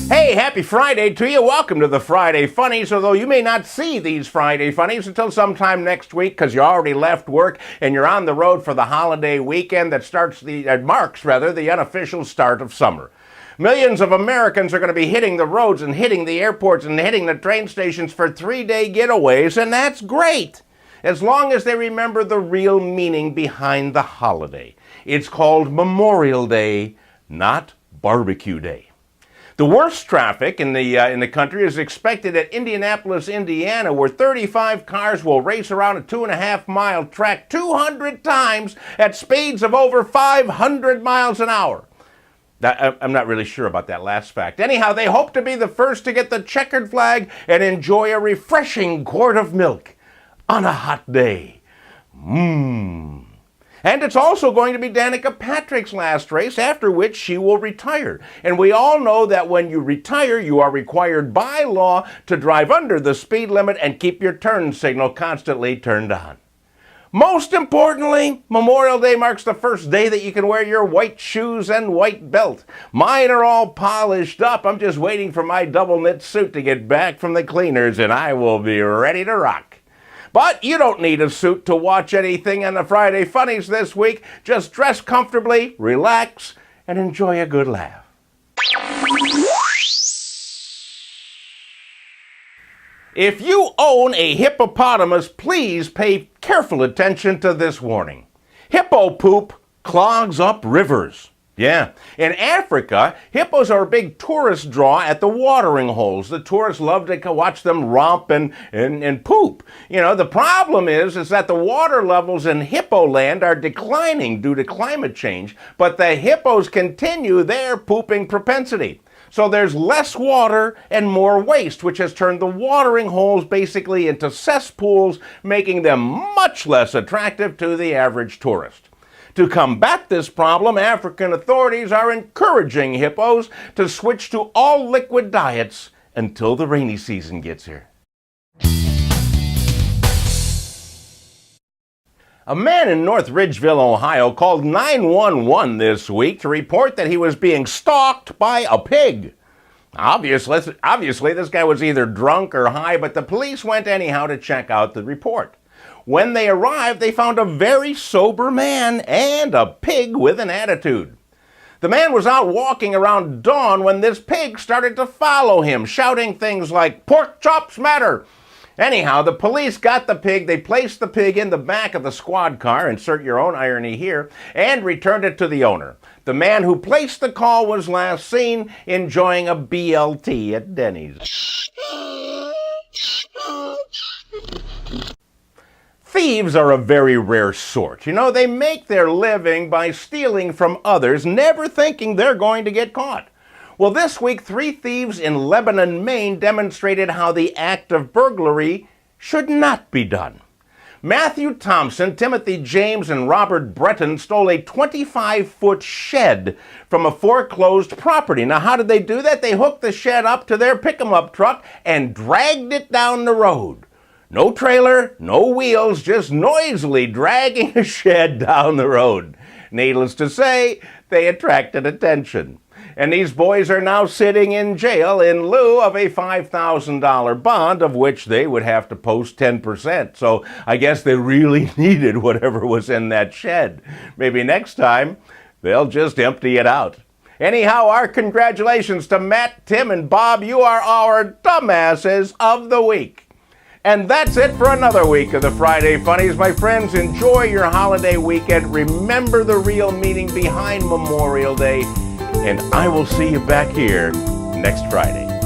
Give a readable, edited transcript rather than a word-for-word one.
Hey, happy Friday to you. Welcome to the Friday Funnies, although you may not see these Friday Funnies until sometime next week because you already left work and you're on the road for the holiday weekend that marks the unofficial start of summer. Millions of Americans are going to be hitting the roads and hitting the airports and hitting the train stations for 3-day getaways, and that's great, as long as they remember the real meaning behind the holiday. It's called Memorial Day, not Barbecue Day. The worst traffic in the country is expected at Indianapolis, Indiana, where 35 cars will race around a 2.5-mile track 200 times at speeds of over 500 miles an hour. I'm not really sure about that last fact. Anyhow, they hope to be the first to get the checkered flag and enjoy a refreshing quart of milk on a hot day. And it's also going to be Danica Patrick's last race, after which she will retire. And we all know that when you retire, you are required by law to drive under the speed limit and keep your turn signal constantly turned on. Most importantly, Memorial Day marks the first day that you can wear your white shoes and white belt. Mine are all polished up. I'm just waiting for my double knit suit to get back from the cleaners, and I will be ready to rock. But you don't need a suit to watch anything on the Friday Funnies this week. Just dress comfortably, relax, and enjoy a good laugh. If you own a hippopotamus, please pay careful attention to this warning. Hippo poop clogs up rivers. Yeah, in Africa, hippos are a big tourist draw at the watering holes. The tourists love to watch them romp and poop. You know, the problem is that the water levels in hippo land are declining due to climate change, but the hippos continue their pooping propensity. So there's less water and more waste, which has turned the watering holes basically into cesspools, making them much less attractive to the average tourist. To combat this problem, African authorities are encouraging hippos to switch to all liquid diets until the rainy season gets here. A man in North Ridgeville, Ohio, called 911 this week to report that he was being stalked by a pig. Obviously, this guy was either drunk or high, but the police went anyhow to check out the report. When they arrived, they found a very sober man and a pig with an attitude. The man was out walking around dawn when this pig started to follow him, shouting things like, "Pork chops matter." Anyhow, the police got the pig, they placed the pig in the back of the squad car, insert your own irony here, and returned it to the owner. The man who placed the call was last seen enjoying a BLT at Denny's. Thieves are a very rare sort. You know, they make their living by stealing from others, never thinking they're going to get caught. Well, this week, 3 thieves in Lebanon, Maine demonstrated how the act of burglary should not be done. Matthew Thompson, Timothy James, and Robert Breton stole a 25-foot shed from a foreclosed property. Now, how did they do that? They hooked the shed up to their pick-em-up truck and dragged it down the road. No trailer, no wheels, just noisily dragging a shed down the road. Needless to say, they attracted attention. And these boys are now sitting in jail in lieu of a $5,000 bond, of which they would have to post 10%. So I guess they really needed whatever was in that shed. Maybe next time, they'll just empty it out. Anyhow, our congratulations to Matt, Tim, and Bob. You are our dumbasses of the week. And that's it for another week of the Friday Funnies. My friends, enjoy your holiday weekend. Remember the real meaning behind Memorial Day. And I will see you back here next Friday.